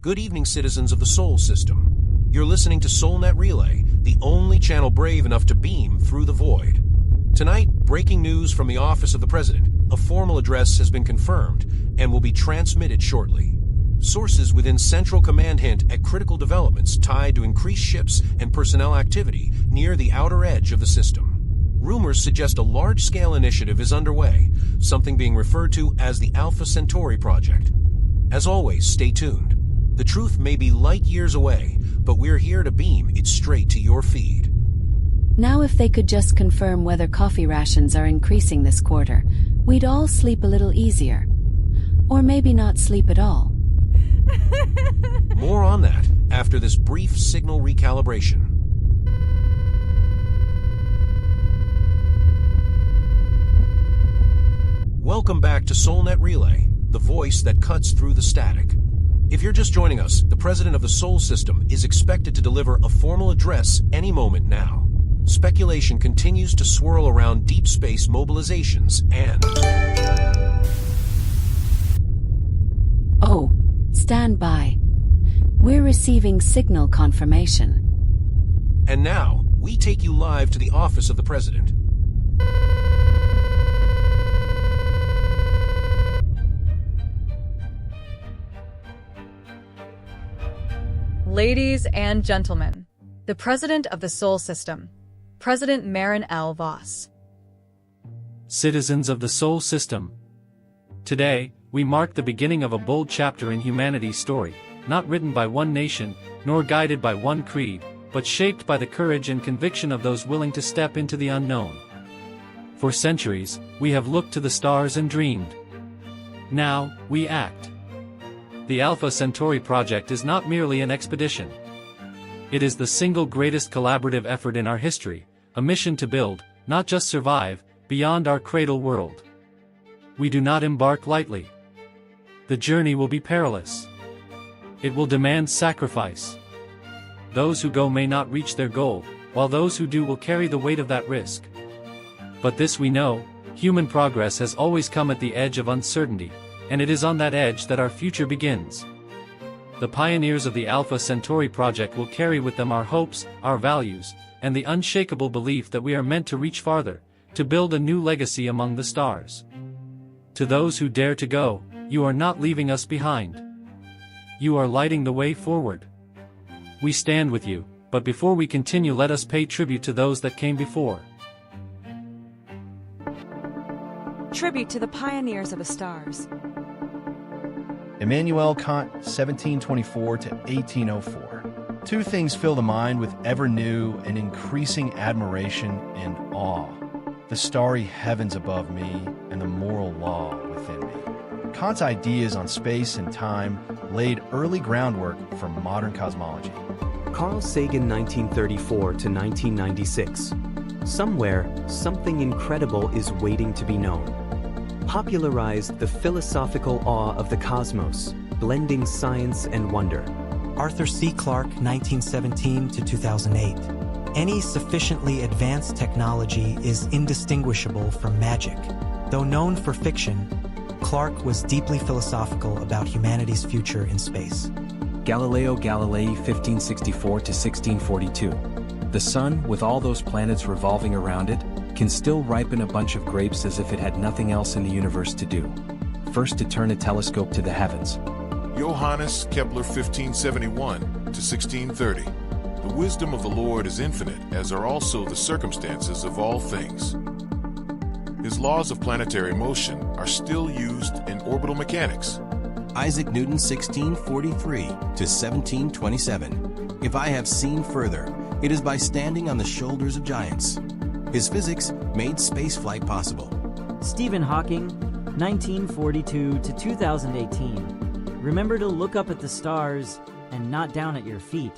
Good evening, citizens of the Sol System. You're listening to SolNet Relay, the only channel brave enough to beam through the void. Tonight, breaking news from the Office of the President. A formal address has been confirmed and will be transmitted shortly. Sources within Central Command hint at critical developments tied to increased ships and personnel activity near the outer edge of the system. Rumors suggest a large-scale initiative is underway, something being referred to as the Alpha Centauri Project. As always, stay tuned. The truth may be light years away, but we're here to beam it straight to your feed. Now if they could just confirm whether coffee rations are increasing this quarter, we'd all sleep a little easier. Or maybe not sleep at all. More on that after this brief signal recalibration. Welcome back to SolNet Relay, the voice that cuts through the static. If you're just joining us, the President of the Sol System is expected to deliver a formal address any moment now. Speculation continues to swirl around deep space mobilizations and... Oh, stand by. We're receiving signal confirmation. And now, we take you live to the Office of the President. Ladies and gentlemen, the President of the Sol System, President Marin L. Voss. Citizens of the Sol System. Today, we mark the beginning of a bold chapter in humanity's story, not written by one nation, nor guided by one creed, but shaped by the courage and conviction of those willing to step into the unknown. For centuries, we have looked to the stars and dreamed. Now, we act. The Alpha Centauri project is not merely an expedition. It is the single greatest collaborative effort in our history, a mission to build, not just survive, beyond our cradle world. We do not embark lightly. The journey will be perilous. It will demand sacrifice. Those who go may not reach their goal, while those who do will carry the weight of that risk. But this we know, human progress has always come at the edge of uncertainty, and it is on that edge that our future begins. The pioneers of the Alpha Centauri project will carry with them our hopes, our values, and the unshakable belief that we are meant to reach farther, to build a new legacy among the stars. To those who dare to go, you are not leaving us behind. You are lighting the way forward. We stand with you, but before we continue, let us pay tribute to those that came before. Tribute to the pioneers of the stars. Immanuel Kant, 1724 to 1804. Two things fill the mind with ever new and increasing admiration and awe: the starry heavens above me and the moral law within me. Kant's ideas on space and time laid early groundwork for modern cosmology. Carl Sagan, 1934 to 1996. Somewhere, something incredible is waiting to be known. Popularized the philosophical awe of the cosmos, blending science and wonder. Arthur C. Clarke, 1917 to 2008. Any sufficiently advanced technology is indistinguishable from magic. Though known for fiction, Clarke was deeply philosophical about humanity's future in space. Galileo Galilei, 1564 to 1642. The sun, with all those planets revolving around it, can still ripen a bunch of grapes as if it had nothing else in the universe to do. First to turn a telescope to the heavens. Johannes Kepler, 1571 to 1630. The wisdom of the Lord is infinite, as are also the circumstances of all things. His laws of planetary motion are still used in orbital mechanics. Isaac Newton, 1643 to 1727. If I have seen further, it is by standing on the shoulders of giants. His physics made spaceflight possible. Stephen Hawking, 1942 to 2018. Remember to look up at the stars and not down at your feet.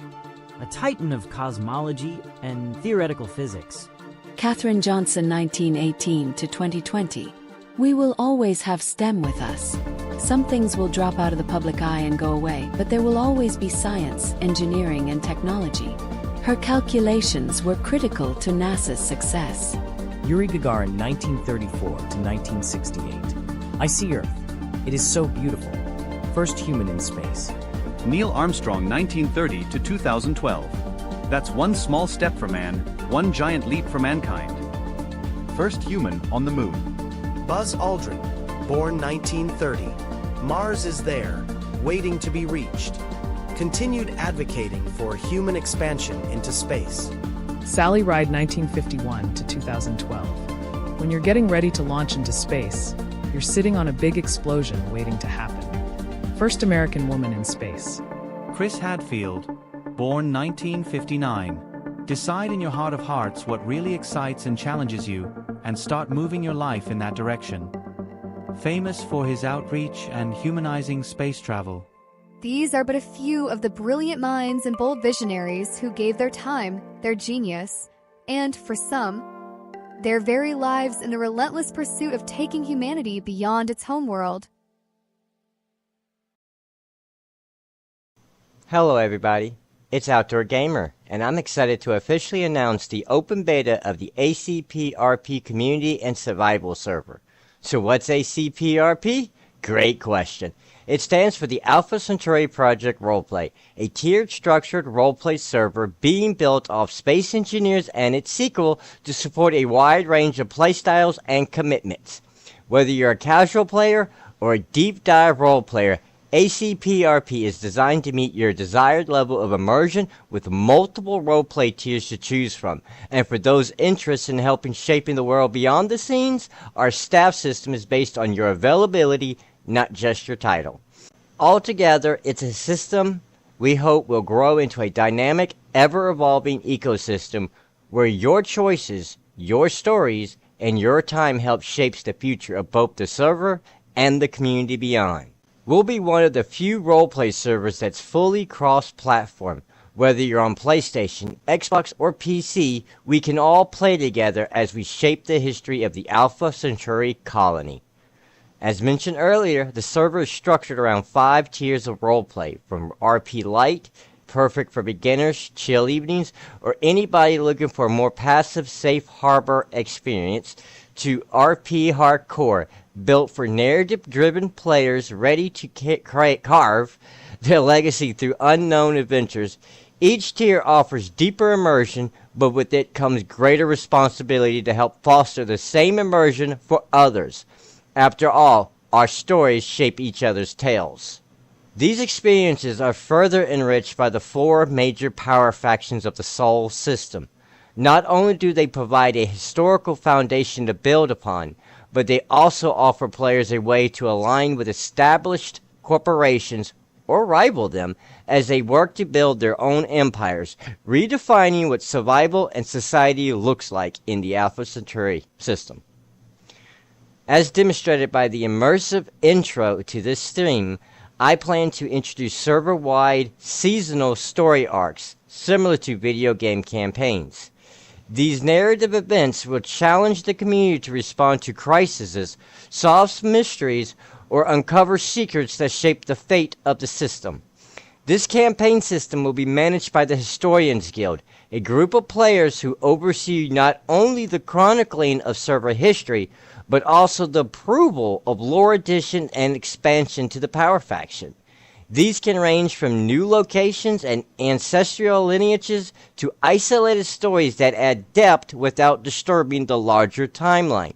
A titan of cosmology and theoretical physics. Katherine Johnson, 1918 to 2020. We will always have STEM with us. Some things will drop out of the public eye and go away, but there will always be science, engineering, and technology. Her calculations were critical to NASA's success. Yuri Gagarin, 1934 to 1968. I see Earth. It is so beautiful. First human in space. Neil Armstrong 1930 to 2012. That's one small step for man, one giant leap for mankind. First human on the moon. Buzz Aldrin, born 1930. Mars is there, waiting to be reached. Continued advocating for human expansion into space. Sally Ride 1951 to 2012. When you're getting ready to launch into space, you're sitting on a big explosion waiting to happen. First American woman in space. Chris Hadfield, born 1959. Decide in your heart of hearts what really excites and challenges you, and start moving your life in that direction. Famous for his outreach and humanizing space travel. These are but a few of the brilliant minds and bold visionaries who gave their time, their genius, and, for some, their very lives in the relentless pursuit of taking humanity beyond its homeworld. Hello everybody, it's Outdoor Gamer, and I'm excited to officially announce the open beta of the ACPRP Community and Survival Server. So what's ACPRP? Great question. It stands for the Alpha Centauri Project Roleplay, a tiered structured roleplay server being built off Space Engineers and its sequel to support a wide range of playstyles and commitments. Whether you're a casual player or a deep dive role player, ACPRP is designed to meet your desired level of immersion with multiple roleplay tiers to choose from. And for those interested in helping shaping the world beyond the scenes, our staff system is based on your availability, not just your title. Altogether, it's a system we hope will grow into a dynamic, ever-evolving ecosystem where your choices, your stories, and your time help shapes the future of both the server and the community beyond. We'll be one of the few roleplay servers that's fully cross-platform. Whether you're on PlayStation, Xbox, or PC, we can all play together as we shape the history of the Alpha Centauri colony. As mentioned earlier, the server is structured around 5 tiers of roleplay, from RP Light, perfect for beginners, chill evenings, or anybody looking for a more passive, safe harbor experience, to RP Hardcore, built for narrative-driven players ready to carve their legacy through unknown adventures. Each tier offers deeper immersion, but with it comes greater responsibility to help foster the same immersion for others. After all, our stories shape each other's tales. These experiences are further enriched by the 4 major power factions of the Sol system. Not only do they provide a historical foundation to build upon, but they also offer players a way to align with established corporations or rival them as they work to build their own empires, redefining what survival and society looks like in the Alpha Centauri system. As demonstrated by the immersive intro to this stream, I plan to introduce server-wide seasonal story arcs, similar to video game campaigns. These narrative events will challenge the community to respond to crises, solve mysteries, or uncover secrets that shape the fate of the system. This campaign system will be managed by the Historians Guild, a group of players who oversee not only the chronicling of server history, but also the approval of lore addition and expansion to the power faction. These can range from new locations and ancestral lineages to isolated stories that add depth without disturbing the larger timeline.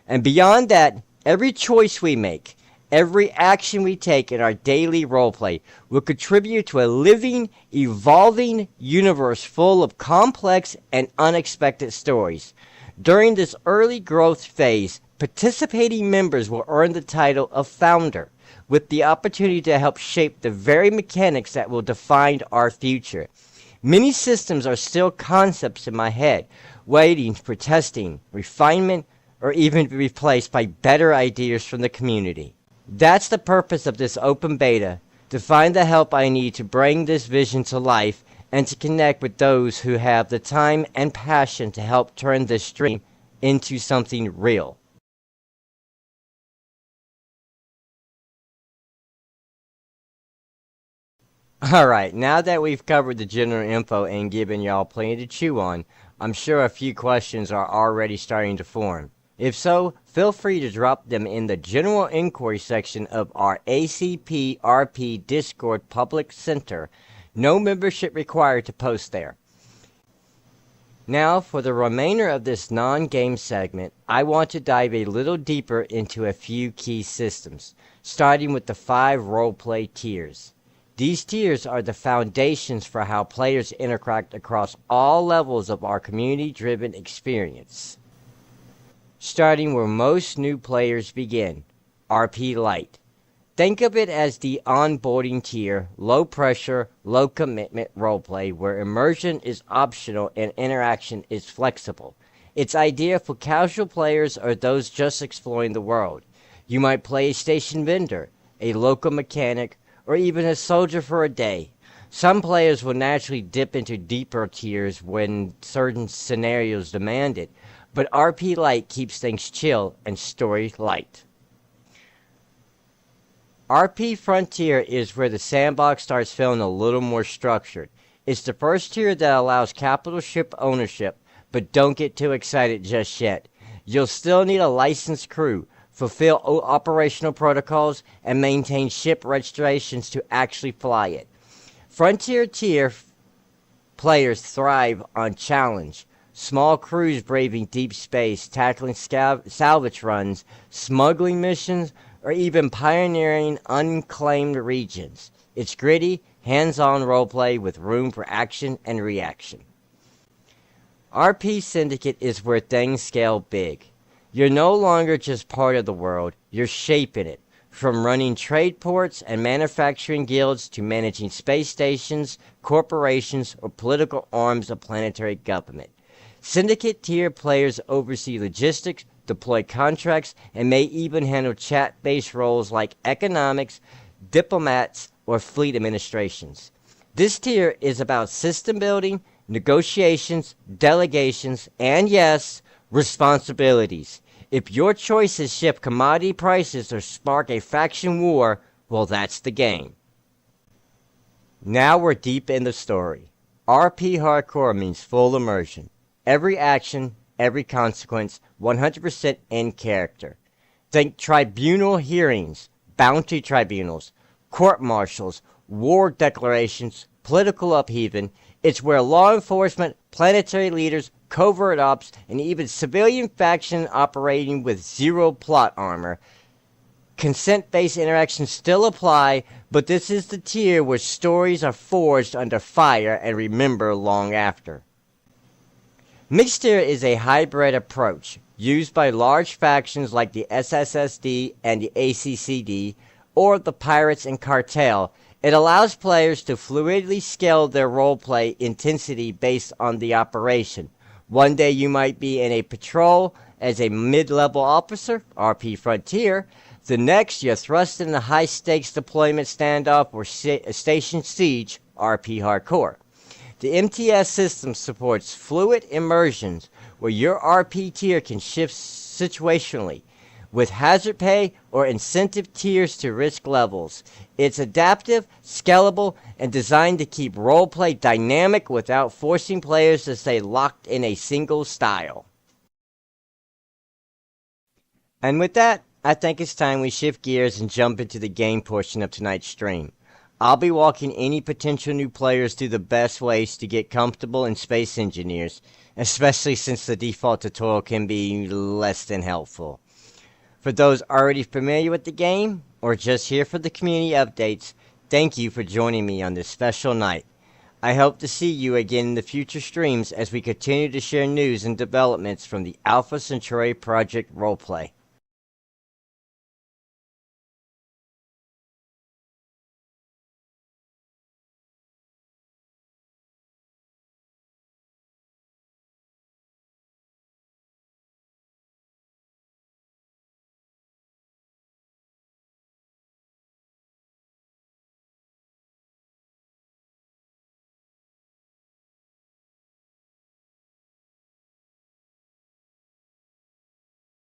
And beyond that, every choice we make, every action we take in our daily roleplay will contribute to a living, evolving universe full of complex and unexpected stories. During this early growth phase, participating members will earn the title of Founder, with the opportunity to help shape the very mechanics that will define our future. Many systems are still concepts in my head, waiting for testing, refinement, or even be replaced by better ideas from the community. That's the purpose of this open beta, to find the help I need to bring this vision to life and to connect with those who have the time and passion to help turn this dream into something real. Alright, now that we've covered the general info and given y'all plenty to chew on, I'm sure a few questions are already starting to form. If so, feel free to drop them in the general inquiry section of our ACPRP Discord Public Center. No membership required to post there. Now, for the remainder of this non-game segment, I want to dive a little deeper into a few key systems, starting with the 5 roleplay tiers. These tiers are the foundations for how players interact across all levels of our community-driven experience. Starting where most new players begin, RP Lite. Think of it as the onboarding tier, low pressure, low commitment roleplay where immersion is optional and interaction is flexible. It's ideal for casual players or those just exploring the world. You might play a station vendor, a local mechanic, or even a soldier for a day. Some players will naturally dip into deeper tiers when certain scenarios demand it, but RP Lite keeps things chill and story light. RP Frontier is where the sandbox starts feeling a little more structured. It's the first tier that allows capital ship ownership, but don't get too excited just yet. You'll still need a licensed crew, fulfill operational protocols, and maintain ship registrations to actually fly it. Frontier tier players thrive on challenge. Small crews braving deep space, tackling salvage runs, smuggling missions, or even pioneering unclaimed regions. It's gritty, hands-on roleplay with room for action and reaction. RP Syndicate is where things scale big. You're no longer just part of the world, you're shaping it. From running trade ports and manufacturing guilds to managing space stations, corporations, or political arms of planetary government. Syndicate tier players oversee logistics, deploy contracts, and may even handle chat-based roles like economics, diplomats, or fleet administrations. This tier is about system building, negotiations, delegations, and yes, responsibilities. If your choices shift commodity prices or spark a faction war, well, that's the game. Now we're deep in the story. RP Hardcore means full immersion. Every action, every consequence, 100% in character. Think tribunal hearings, bounty tribunals, court-martials, war declarations, political upheaval. It's where law enforcement, planetary leaders, covert ops, and even civilian faction operating with zero plot armor. Consent-based interactions still apply, but this is the tier where stories are forged under fire and remember long after. Mixed tier is a hybrid approach used by large factions like the SSSD and the ACCD, or the Pirates and Cartel. It allows players to fluidly scale their roleplay intensity based on the operation. One day you might be in a patrol as a mid-level officer, RP Frontier. The next you're thrust in a high-stakes deployment standoff or station siege, RP Hardcore. The MTS system supports fluid immersions where your RP tier can shift situationally, with hazard pay or incentive tiers to risk levels. It's adaptive, scalable, and designed to keep roleplay dynamic without forcing players to stay locked in a single style. And with that, I think it's time we shift gears and jump into the game portion of tonight's stream. I'll be walking any potential new players through the best ways to get comfortable in Space Engineers, especially since the default tutorial can be less than helpful. For those already familiar with the game, or just here for the community updates, thank you for joining me on this special night. I hope to see you again in the future streams as we continue to share news and developments from the Alpha Centauri Project Roleplay.